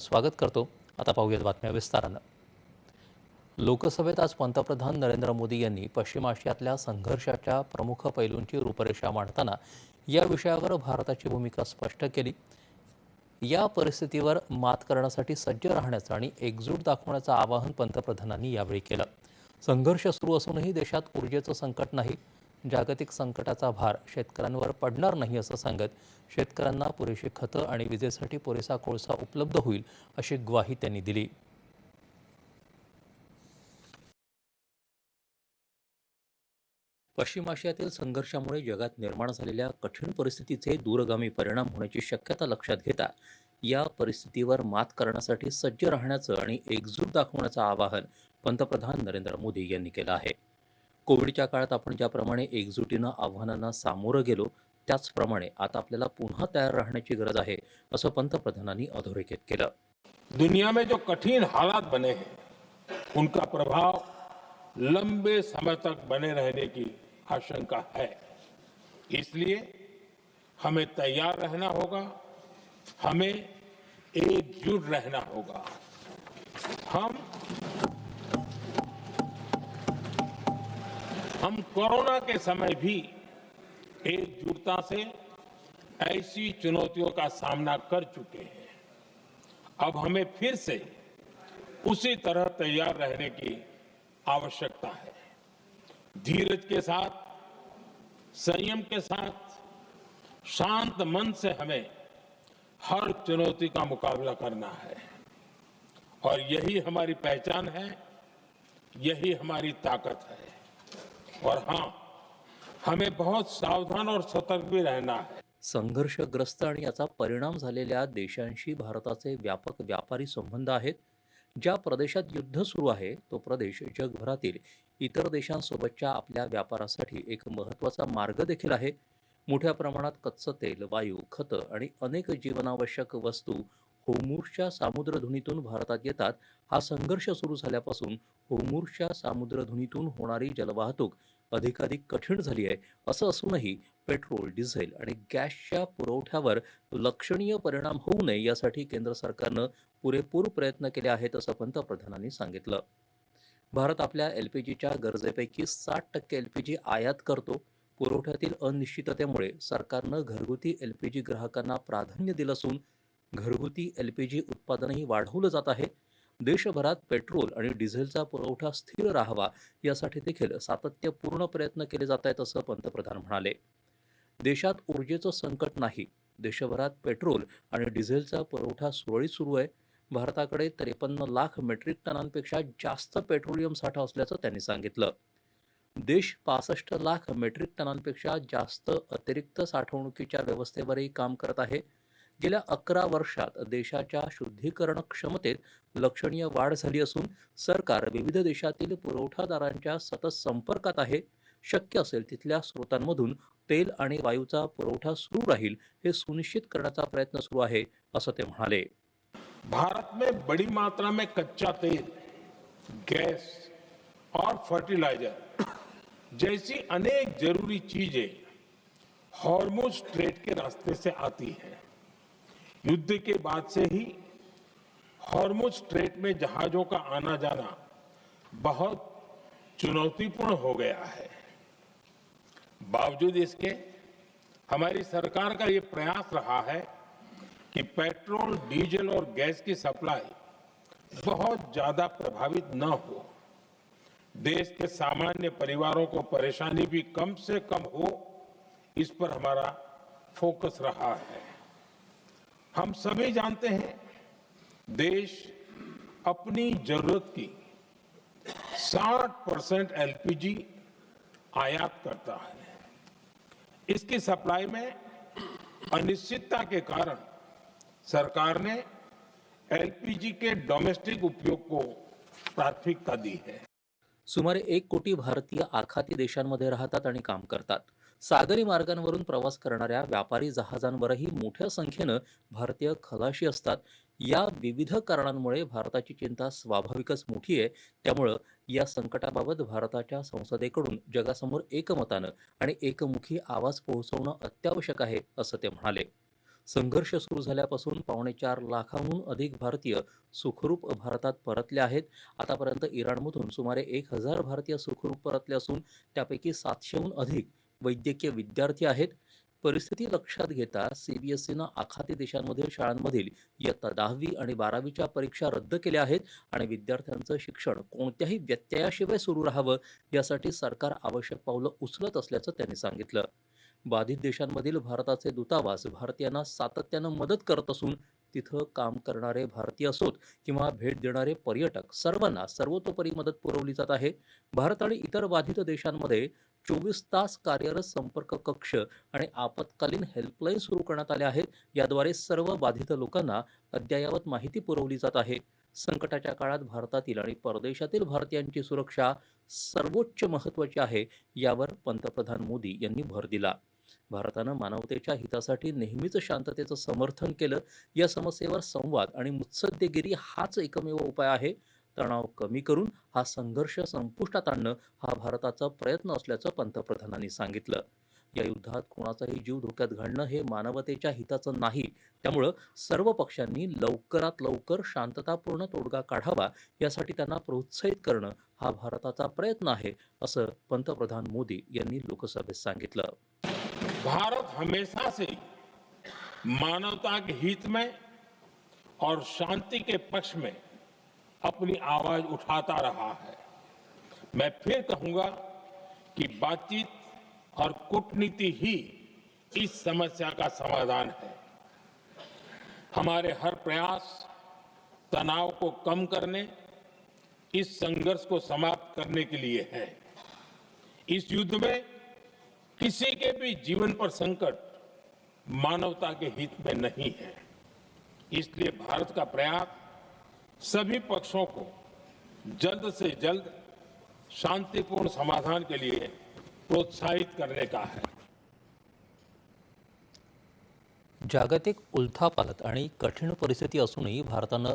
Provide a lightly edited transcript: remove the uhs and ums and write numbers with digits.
स्वागत करतो. आता पाहूयात बातम्या विस्तारानं. लोकसभेत आज पंतप्रधान नरेंद्र मोदी यांनी पश्चिम आशियातल्या संघर्षाच्या प्रमुख पैलूंची रूपरेषा मांडताना या विषयावर भारताची भूमिका स्पष्ट केली. या परिस्थितीवर मात करण्यासाठी सज्ज राहण्याचं आणि एकजूट दाखवण्याचं आवाहन पंतप्रधानांनी यावेळी केलं. संघर्ष सुरू असूनही देशात ऊर्जेचं संकट नाही, जागतिक संकटाचा भार शेतकऱ्यांवर पडणार नाही असं सांगत शेतकऱ्यांना पुरेशी खतं आणि विजेसाठी पुरेसा कोळसा उपलब्ध होईल अशी ग्वाही त्यांनी दिली. पश्चिम आशियातील संघर्षामुळे जगात निर्माण झालेल्या कठीण परिस्थितीचे दूरगामी परिणाम होण्याची शक्यता लक्षात घेता या परिस्थितीवर मात करण्यासाठी सज्ज राहण्याचं आणि एकजूट दाखवण्याचं आवाहन पंतप्रधान नरेंद्र मोदी यांनी केलं आहे. कोविडच्या काळात आपण ज्याप्रमाणे एकजुटीनं आव्हानांना सामोरं गेलो त्याचप्रमाणे आता आपल्याला पुन्हा तयार राहण्याची गरज आहे असं पंतप्रधानांनी अधोरेखित केलं. दुनिया में जो कठिन हालात बने हैं उनका प्रभाव लंबे समय तक बने रहने की आशंका है। इसलिए हमें तैयार रहना होगा, हमें एकजुट रहना होगा। हम हम कोरोना के समय भी एकजुटता से ऐसी चुनौतियों का सामना कर चुके हैं। अब हमें फिर से उसी तरह तैयार रहने की आवश्यकता है। धीरज के साथ, संयम के साथ, शांत मन से हमें हर चुनौती का मुकाबला करना है और यही हमारी पहचान है, यही हमारी ताकत है। और हाँ, हमें बहुत सावधान और सतर्क भी रहना है। संघर्षग्रस्त आणि याचा परिणाम झालेल्या देशांशी भारताचे व्यापक व्यापारी संबंध आहेत. ज्या प्रदेशात युद्ध सुरू आहे तो प्रदेश जगभरातील इतर देशांसोबतच्या आपल्या व्यापारासाठी एक महत्त्वाचा मार्ग देखील आहे. मोठ्या प्रमाणात कच्चं तेल, वायू, खतं आणि अनेक जीवनावश्यक वस्तू होर्मुझच्या सामुद्रधुनीतून भारतात येतात. हा संघर्ष सुरू झाल्यापासून होर्मुझच्या सामुद्रधुनीतून होणारी जलवाहतूक अधिकाधिक कठीण झाली आहे. असं असूनही पेट्रोल, डिझेल आणि गॅसच्या पुरवठ्यावर लक्षणीय परिणाम होऊ नये यासाठी केंद्र सरकारनं पुरेपूर प्रयत्न केले आहेत असं पंतप्रधानांनी सांगितलं. भारत आपल्या एलपीजीच्या गरजेपैकी 60% एलपीजी आयात करतो. पुरवठ्यातील अनिश्चिततेमुळे सरकारनं घरगुती एलपीजी ग्राहकांना प्राधान्य दिलं असून घरगुती एलपीजी उत्पादनही वाढवलं जात आहे. देशभरात पेट्रोल आणि डिझेलचा पुरवठा स्थिर राहावा यासाठी देखील सातत्यपूर्ण प्रयत्न केले जात आहेत असं पंतप्रधान म्हणाले. देशात ऊर्जेचं संकट नाही, देशभरात पेट्रोल आणि डिझेलचा पुरवठा सुरळीत सुरू आहे. भारताकडे 53 लाख मेट्रिक टनांपेक्षा जास्त पेट्रोलियम साठा असल्याचं त्यांनी सांगितलं. देश 65 लाख मेट्रिक टनांपेक्षा जास्त अतिरिक्त साठवणुकीच्या व्यवस्थेवरही काम करत आहे. गेल्या 11 वर्षात देशाच्या शुद्धीकरण क्षमतेत लक्षणीय वाढ झाली असून सरकार विविध देशातील पुरवठादारांच्या सतत संपर्कात आहे. शक्य असेल तिथल्या स्रोतांमधून तेल आणि वायूचा पुरवठा सुरू राहील हे सुनिश्चित करण्याचा प्रयत्न सुरू आहे असं ते म्हणाले. भारत में बड़ी मात्रा में कच्चा तेल, गैस और फर्टिलाइजर जैसी अनेक जरूरी चीजें हॉर्मुज स्ट्रेट के रास्ते से आती हैं। युद्ध के बाद से ही हॉर्मुज स्ट्रेट में जहाजों का आना जाना बहुत चुनौतीपूर्ण हो गया है। बावजूद इसके हमारी सरकार का ये प्रयास रहा है कि पेट्रोल, डीजल और गैस की सप्लाई बहुत ज्यादा प्रभावित न हो, देश के सामान्य परिवारों को परेशानी भी कम से कम हो, इस पर हमारा फोकस रहा है। हम सभी जानते हैं देश अपनी जरूरत की 60% एलपीजी आयात करता है। इसकी सप्लाई में अनिश्चितता के कारण सरकार ने एलपीजी के डोमेस्टिक उपयोग को प्राथमिकता दी है। सुमारे 1 कोटी भारतीय आखाती देशांमध्ये राहतात आणि काम करतात. सागरी मार्गांवरून प्रवास करणाऱ्या व्यापारी जहाजांवरही मोठ्या संख्येनं भारतीय खलाशी असतात. या विविध कारणांमुळे भारताची चिंता स्वाभाविकच मोठी आहे. त्यामुळं या संकटाबाबत भारताच्या संसदेकडून जगासमोर एकमतानं आणि एकमुखी आवाज पोहोचवणं अत्यावश्यक आहे असं ते म्हणाले. संघर्ष सुरू झाल्यापासून 4.25 लाखांहून अधिक भारतीय सुखरूप भारतात परतले आहेत. आतापर्यंत इराणमधून सुमारे 1,000 भारतीय सुखरूप परतले असून त्यापैकी 700हून अधिक वैद्यकीय विद्यार्थी आहेत. परिस्थिती लक्षात घेता सीबीएसईनं आखाती देशांमधील शाळांमधील इयत्ता 10वी आणि 12वीच्या परीक्षा रद्द केल्या आहेत आणि विद्यार्थ्यांचं शिक्षण कोणत्याही व्यत्ययाशिवाय सुरू राहावं यासाठी सरकार आवश्यक पावलं उचलत असल्याचं त्यांनी सांगितलं. बाधित देशांमधील भारताचे दूतावास भारतीयांना सातत्यानं मदत करत असून तिथं काम करणारे भारतीय असोत किंवा भेट देणारे पर्यटक सर्वांना सर्वतोपरी मदत पुरवली जात आहे. भारत आणि इतर बाधित देशांमध्ये 24 तास कार्यरत संपर्क कक्ष आणि आपत्कालीन हेल्पलाईन सुरू करण्यात आल्या आहेत. याद्वारे सर्व बाधित लोकांना अद्ययावत माहिती पुरवली जात आहे. संकटाच्या काळात भारतातील आणि परदेशातील भारतीयांची सुरक्षा सर्वोच्च महत्त्वाची आहे, यावर पंतप्रधान मोदी यांनी भर दिला. भारतानं मानवतेच्या हितासाठी नेहमीच शांततेचं समर्थन केलं. या समस्येवर संवाद आणि मुत्सद्देगिरी हाच एकमेव उपाय आहे. तणाव कमी करून हा संघर्ष संपुष्टात आणणं हा भारताचा प्रयत्न असल्याचं पंतप्रधानांनी सांगितलं. या युद्धात कोणाचाही जीव धोक्यात घालणं हे मानवतेच्या हिताचं नाही. त्यामुळं सर्व पक्षांनी लवकरात लवकर शांततापूर्ण तोडगा काढावा यासाठी त्यांना प्रोत्साहित करणं हा भारताचा प्रयत्न आहे, असं पंतप्रधान मोदी यांनी लोकसभेत सांगितलं. भारत हमेशा से मानवता के हित में और शांति के पक्ष में अपनी आवाज उठाता रहा है। मैं फिर कहूंगा कि बातचीत और कूटनीति ही इस समस्या का समाधान है। हमारे हर प्रयास तनाव को कम करने, इस संघर्ष को समाप्त करने के लिए है। इस युद्ध में किसी के भी जीवन पर संकट मानवता के हित में नहीं है। इसलिए भारत का प्रयास सभी पक्षों को जल्द से जल्द शांतिपूर्ण समाधान के लिए प्रोत्साहित करने का है। जागतिक उलथापालथ आणि कठीण परिस्थिती असूनही भारतानं